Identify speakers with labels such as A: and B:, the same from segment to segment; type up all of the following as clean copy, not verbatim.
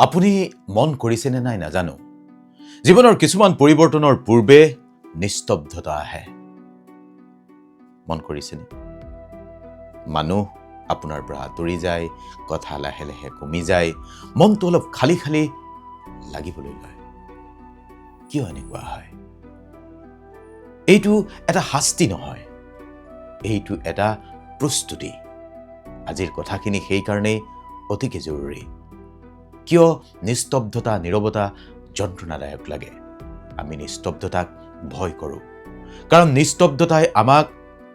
A: আপুনি মন কৰিছেনে নাই নাজানো জীৱনৰ কিছুমান পৰিৱৰ্তনৰ পূৰ্বে নিস্তব্ধতা আহে মন কৰিছেনে মানুহ আপোনাৰ পৰা আঁতৰি যায় কথা লাহে লাহে কমি যায় মনটো অলপ খালি খালি লাগিবলৈ লয় কিয় এনেকুৱা হয় এইটো এটা শাস্তি নহয় এইটো এটা প্ৰস্তুতি আজিৰ কথাখিনি সেই কাৰণেই অতিকে জৰুৰী কিয় নিস্তব্ধতা নীৰৱতা যন্ত্ৰণাদায়ক লাগে আমি নিস্তব্ধতাক ভয় কৰোঁ কাৰণ নিস্তব্ধতাই আমাক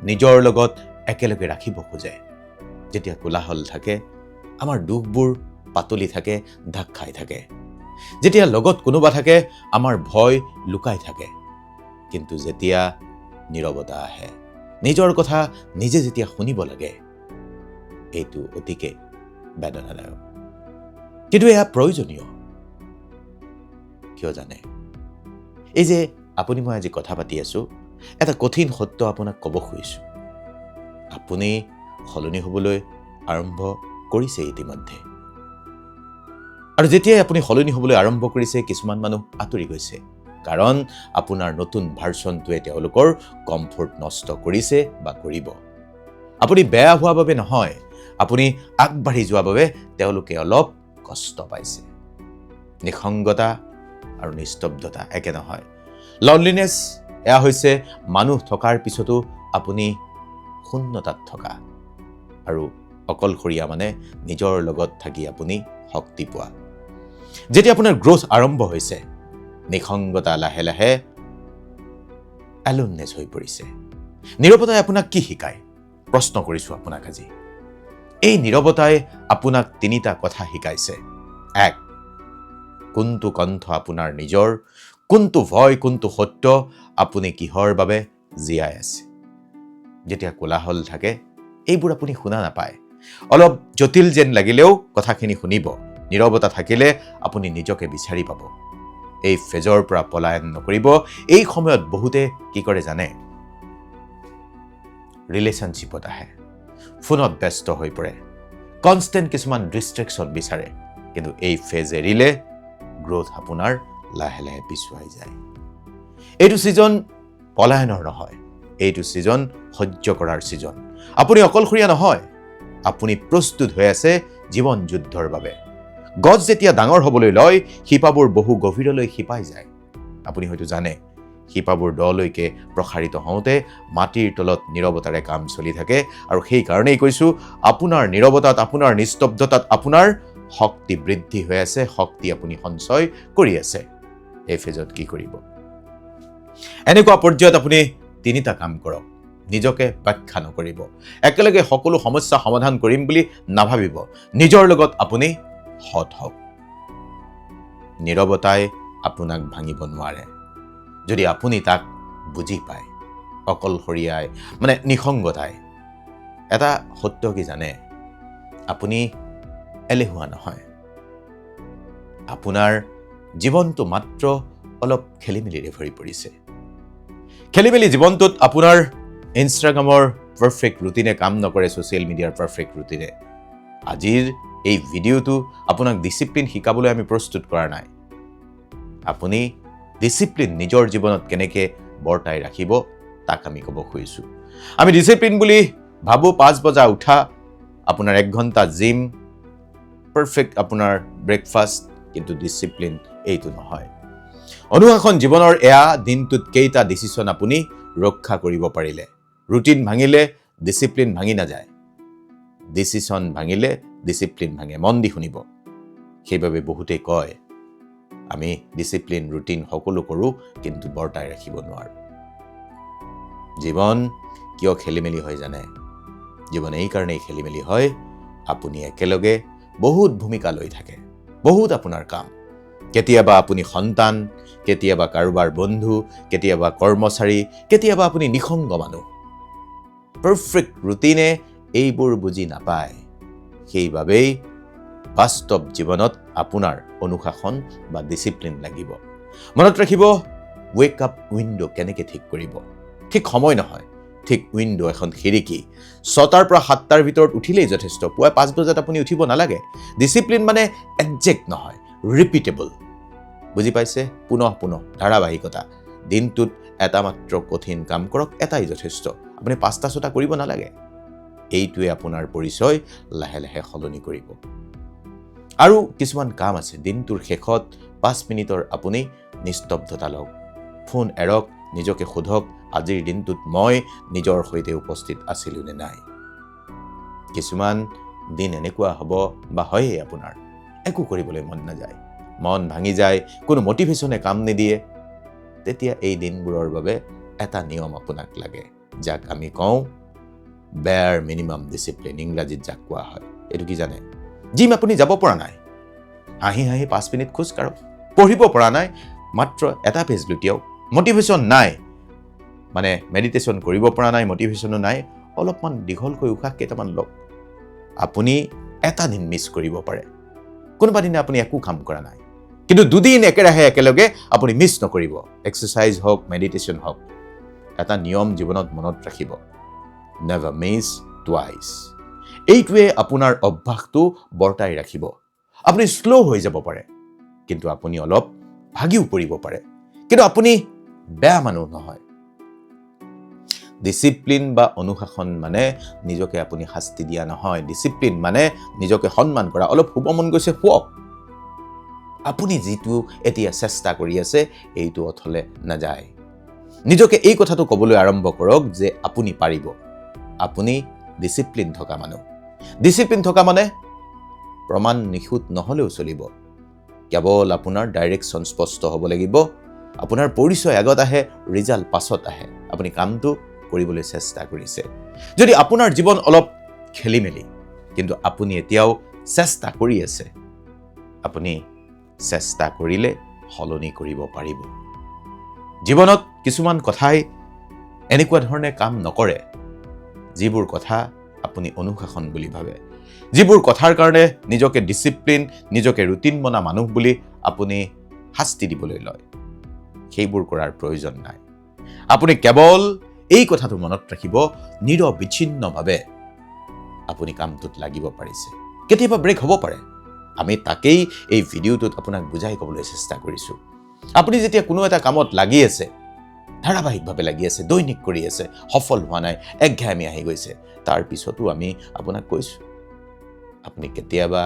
A: নিজৰ লগত একেলগে ৰাখিব খোজে যেতিয়া কোলাহল থাকে আমাৰ দুখবোৰ পাতলি থাকে ঢাক খাই থাকে যেতিয়া লগত কোনোবা থাকে আমাৰ ভয় লুকাই থাকে কিন্তু যেতিয়া নীৰৱতা আহে নিজৰ কথা নিজে যেতিয়া শুনিব লাগে এইটো অতিকে বেদনাদায়ক কিন্তু এয়া প্ৰয়োজনীয় কিয় জানে এই যে আপুনি মই আজি কথা পাতি আছো এটা কঠিন সত্য আপোনাক ক'ব খুজিছোঁ আপুনি সলনি হ'বলৈ আৰম্ভ কৰিছে ইতিমধ্যে আৰু যেতিয়াই আপুনি সলনি হ'বলৈ আৰম্ভ কৰিছে কিছুমান মানুহ আঁতৰি গৈছে কাৰণ আপোনাৰ নতুন ভাৰ্চনটোৱে তেওঁলোকৰ কমফৰ্ট নষ্ট কৰিছে বা কৰিব আপুনি বেয়া হোৱা বাবে নহয় আপুনি আগবাঢ়ি যোৱা বাবে তেওঁলোকে অলপ কষ্ট পাইছে নিসংগতা আৰু নিস্তব্ধতা একে নহয় লনলিনেছ এয়া হৈছে মানুহ থকাৰ পিছতো আপুনি শূন্যতাত থকা আৰু অকলশৰীয়া মানে নিজৰ লগত থাকি আপুনি শক্তি পোৱা যেতিয়া আপোনাৰ গ্ৰোথ আৰম্ভ হৈছে নিসংগতা লাহে লাহে এলোননেছ হৈ পৰিছে নীৰৱতাই আপোনাক কি শিকায় প্ৰশ্ন কৰিছোঁ আপোনাক আজি এই নীৰৱতাই আপোনাক তিনিটা কথা শিকাইছে এক কোনটো কণ্ঠ আপোনাৰ নিজৰ কোনটো ভয় কোনটো সত্য আপুনি কিহৰ বাবে জীয়াই আছে যেতিয়া কোলাহল থাকে এইবোৰ আপুনি শুনা নাপায় অলপ জটিল যেন লাগিলেও কথাখিনি শুনিব নীৰৱতা থাকিলে আপুনি নিজকে বিচাৰি পাব এই ফেজৰ পৰা পলায়ন নকৰিব এই সময়ত বহুতে কি কৰে জানে ৰিলেশ্যনশ্বিপত আহে ফোনত ব্যস্ত হৈ পৰে কনষ্টেণ্ট কিছুমান ডিষ্ট্ৰেকশ্যন বিচাৰে কিন্তু এই ফেজ এৰিলে গ্ৰোথ আপোনাৰ লাহে লাহে পিছুৱাই যায় এইটো ছিজন পলায়নৰ নহয় এইটো ছিজন সহ্য কৰাৰ ছিজন আপুনি অকলশৰীয়া নহয় আপুনি প্ৰস্তুত হৈ আছে জীৱন যুদ্ধৰ বাবে গছ যেতিয়া ডাঙৰ হ'বলৈ লয় শিপাবোৰ বহু গভীৰলৈ শিপাই যায় আপুনি হয়তো জানে শিপাবোৰ দলৈকে প্ৰসাৰিত হওঁতে মাটিৰ তলত নীৰৱতাৰে কাম চলি থাকে আৰু সেই কাৰণেই কৈছোঁ আপোনাৰ নীৰৱতাত আপোনাৰ নিস্তব্ধতাত আপোনাৰ শক্তি বৃদ্ধি হৈ আছে শক্তি আপুনি সঞ্চয় কৰি আছে এই ফেজত কি কৰিব এনেকুৱা পৰ্যায়ত আপুনি তিনিটা কাম কৰক নিজকে ব্যাখ্যা নকৰিব একেলগে সকলো সমস্যা সমাধান কৰিম বুলি নাভাবিব নিজৰ লগত আপুনি সৎ হওক নীৰৱতাই আপোনাক ভাঙিব নোৱাৰে যদি আপুনি তাক বুজি পায় অকলশৰীয়াই মানে নিসংগতাই এটা সত্য কি জানে আপুনি এলেহুৱা নহয় আপোনাৰ জীৱনটো মাত্ৰ অলপ খেলিমেলিৰে ভৰি পৰিছে খেলিমেলি জীৱনটোত আপোনাৰ ইনষ্টাগ্ৰামৰ পাৰফেক্ট ৰুটিনে কাম নকৰে ছ'চিয়েল মিডিয়াৰ পাৰফেক্ট ৰুটিনে আজিৰ এই ভিডিঅ'টো আপোনাক ডিচিপ্লিন শিকাবলৈ আমি প্ৰস্তুত কৰা নাই আপুনি ডিচিপ্লিন নিজৰ জীৱনত কেনেকৈ বৰ্তাই ৰাখিব তাক আমি ক'ব খুজিছোঁ আমি ডিচিপ্লিন বুলি ভাবোঁ 5 বজা উঠা আপোনাৰ 1 ঘণ্টা জিম পাৰফেক্ট আপোনাৰ ব্ৰেকফাষ্ট কিন্তু ডিচিপ্লিন এইটো নহয় অনুশাসন জীৱনৰ এয়া দিনটোত কেইটা ডিচিশ্যন আপুনি ৰক্ষা কৰিব পাৰিলে ৰুটিন ভাঙিলে ডিচিপ্লিন ভাঙি নাযায় ডিচিশ্যন ভাঙিলে ডিচিপ্লিন ভাঙে মন দি শুনিব সেইবাবে বহুতেই কয় আমি ডিচিপ্লিন ৰুটিন সকলো কৰোঁ কিন্তু বৰ্তাই ৰাখিব নোৱাৰোঁ জীৱন কিয় খেলিমেলি হয় জানে জীৱন এই কাৰণেই খেলিমেলি হয় আপুনি একেলগে বহুত ভূমিকা লৈ থাকে বহুত আপোনাৰ কাম কেতিয়াবা আপুনি সন্তান কেতিয়াবা কাৰোবাৰ বন্ধু কেতিয়াবা কৰ্মচাৰী কেতিয়াবা আপুনি নিসংগ মানুহ পাৰফেক্ট ৰুটিনে এইবোৰ বুজি নাপায় সেইবাবেই বাস্তৱ জীৱনত আপোনাৰ অনুশাসন বা ডিচিপ্লিন লাগিব মনত ৰাখিব ৱেক আপ উইণ্ডো কেনেকৈ ঠিক কৰিব ঠিক সময় নহয় ঠিক উইণ্ডো এখন খিৰিকী 6টাৰ পৰা 7টাৰ ভিতৰত উঠিলেই যথেষ্ট পুৱা 5 বজাত আপুনি উঠিব নালাগে ডিচিপ্লিন মানে একজেক্ট নহয় ৰিপিটেবল। বুজি পাইছে? পুনঃ ধাৰাবাহিকতা। দিনটোত এটা মাত্ৰ কঠিন কাম কৰক, এটাই যথেষ্ট। আপুনি 5টা-6টা কৰিব নালাগে। এইটোৱে আপোনাৰ পৰিচয় লাহে লাহে সলনি কৰিব। আৰু কিছুমান কাম আছে, দিনটোৰ শেষত 5 মিনিটৰ আপুনি নিস্তব্ধতা লওক, ফোন এৰক, নিজকে সোধক আজিৰ দিনটোত মই নিজৰ সৈতে উপস্থিত আছিলোঁ নে নাই। কিছুমান দিন এনেকুৱা হ'ব বা হয়েই আপোনাৰ একো কৰিবলৈ মন নাযায়, মন ভাঙি যায়, কোনো মটিভেশ্যনে কাম নিদিয়ে। তেতিয়া এই দিনবোৰৰ বাবে এটা নিয়ম আপোনাক লাগে, যাক আমি কওঁ বেয়াৰ মিনিমাম ডিচিপ্লিন, ইংৰাজীত যাক কোৱা হয়। এইটো কি জানে? জিম আপুনি যাব পৰা নাই, হাঁহি 5 মিনিট খোজ কাঢ়ক। পঢ়িব পৰা নাই, মাত্ৰ এটা পেজ লুটিয়াওক। মটিভেশ্যন নাই, মানে মেডিটেশ্যন কৰিব পৰা নাই, মটিভেশ্যনো নাই, অলপমান দীঘলকৈ উশাহ কেইটামান লওক। আপুনি এটা দিন মিছ কৰিব পাৰে, কোনোবা দিনা আপুনি একো কাম কৰা নাই, কিন্তু 2 দিন একেলগে আপুনি মিছ নকৰিব। এক্সাৰচাইজ হওক, মেডিটেশ্যন হওক। এটা নিয়ম জীৱনত মনত ৰাখিব, নেভাৰ মিছ টুৱাইচ। এইটোৱে আপোনাৰ অভ্যাসটো বৰ্তাই ৰাখিব। আপুনি শ্ল' হৈ যাব পাৰে, কিন্তু আপুনি অলপ ভাগিও পৰিব পাৰে, কিন্তু আপুনি বেয়া মানুহ নহয়। ডিচিপ্লিন বা অনুশাসন মানে নিজকে আপুনি শাস্তি দিয়া নহয়। ডিচিপ্লিন মানে নিজকে সন্মান কৰা। অলপ শুব মন গৈছে, শুৱক। আপুনি যিটো এতিয়া চেষ্টা কৰি আছে এইটো অথলে নাযায়। নিজকে এই কথাটো ক'বলৈ আৰম্ভ কৰক যে আপুনি পাৰিব। আপুনি ডিচিপ্লিন থকা মানুহ। ডিচিপ্লিন থকা মানে প্ৰমাণ নিখুঁত নহ'লেও চলিব, কেৱল আপোনাৰ ডাইৰেকশ্যন স্পষ্ট হ'ব লাগিব। আপোনাৰ পৰিচয় আগত আহে, ৰিজাল্ট পাছত আহে। আপুনি কামটো কৰিবলৈ চেষ্টা কৰিছে। যদি আপোনাৰ জীৱন অলপ খেলিমেলি, কিন্তু আপুনি এতিয়াও চেষ্টা কৰি আছে, আপুনি চেষ্টা কৰিলে সলনি কৰিব পাৰিব। জীৱনত কিছুমান কথাই এনেকুৱা ধৰণে কাম নকৰে, যিবোৰ কথা আপুনি অনুশাসন বুলি ভাবে, যিবোৰ কথাৰ কাৰণে নিজকে ডিচিপ্লিন, নিজকে ৰুটিন বনা মানুহ বুলি আপুনি শাস্তি দিবলৈ লয়। সেইবোৰ কৰাৰ প্ৰয়োজন নাই। আপুনি কেৱল এই কথাটো মনত ৰাখিব, নিৰবিচ্ছিন্নভাৱে আপুনি কামটোত লাগিব পাৰিছে। কেতিয়াবা ব্ৰেক হ'ব পাৰে, আমি তাকেই এই ভিডিঅ'টোত আপোনাক বুজাই ক'বলৈ চেষ্টা কৰিছোঁ। আপুনি যেতিয়া কোনো এটা কামত লাগি আছে, ধাৰাবাহিকভাৱে লাগি আছে, দৈনিক কৰি আছে, সফল হোৱা নাই, একঘেয়ামি আহি গৈছে, তাৰ পিছতো আমি আপোনাক কৈছোঁ, আপুনি কেতিয়াবা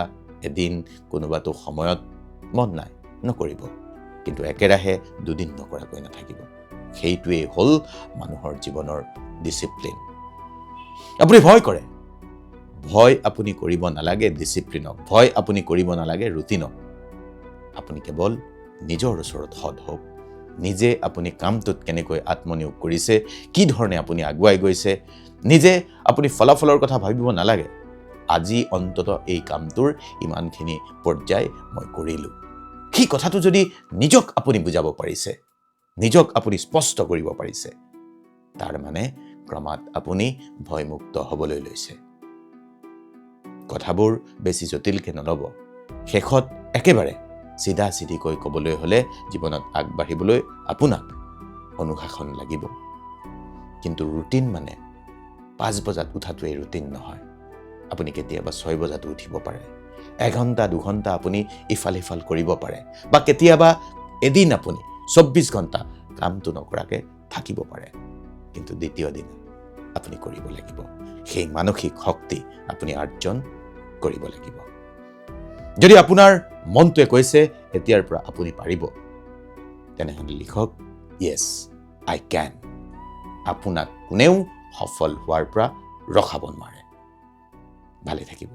A: এদিন কোনোবাটো সময়ত মন নাই, নকৰিব, কিন্তু একেৰাহে 2 দিন নকৰাকৈ নাথাকিব। সেইটোৱেই হ'ল মানুহৰ জীৱনৰ ডিচিপ্লিন। আপুনি ভয় কৰে, ভয় আপুনি কৰিব নালাগে ডিচিপ্লিনক, ভয় আপুনি কৰিব নালাগে ৰুটিনক। আপুনি কেৱল নিজৰ ওচৰত সৎ হওক। নিজে আপুনি কামটোত কেনেকৈ আত্মনিয়োগ কৰিছে, কি ধৰণে আপুনি আগুৱাই গৈছে, নিজে আপুনি ফলাফলৰ কথা ভাবিব নালাগে। আজি অন্তত এই কামটোৰ ইমানখিনি পৰ্যায় মই কৰিলোঁ। সেই কথাটো যদি নিজক আপুনি বুজাব পাৰিছে, নিজক আপুনি স্পষ্ট কৰিব পাৰিছে, তাৰ মানে ক্ৰমাৎ আপুনি ভয়মুক্ত হ'বলৈ লৈছে। কথাবোৰ বেছি জটিলকৈ নল'ব। শেষত একেবাৰে চিধাচিধিকৈ ক'বলৈ হ'লে জীৱনত আগবাঢ়িবলৈ আপোনাক অনুশাসন লাগিব। কিন্তু ৰুটিন মানে 5 বজাত উঠাটোৱেই ৰুটিন নহয়। আপুনি কেতিয়াবা 6 বজাতো উঠিব পাৰে, 1 ঘণ্টা 2 ঘণ্টা আপুনি ইফাল সিফাল কৰিব পাৰে, বা কেতিয়াবা এদিন আপুনি 24 ঘণ্টা কামটো নকৰাকৈ থাকিব পাৰে, কিন্তু দ্বিতীয় দিন আপুনি কৰিব লাগিব। সেই মানসিক শক্তি আপুনি অৰ্জন কৰিব লাগিব। যদি আপোনাৰ মনটোৱে কৈছে এতিয়াৰ পৰা আপুনি পাৰিব, তেনেহ'লে লিখক য়েছ আই কেন। আপোনাক কোনেও সফল হোৱাৰ পৰা ৰখাব নোৱাৰে। ভালে থাকিব।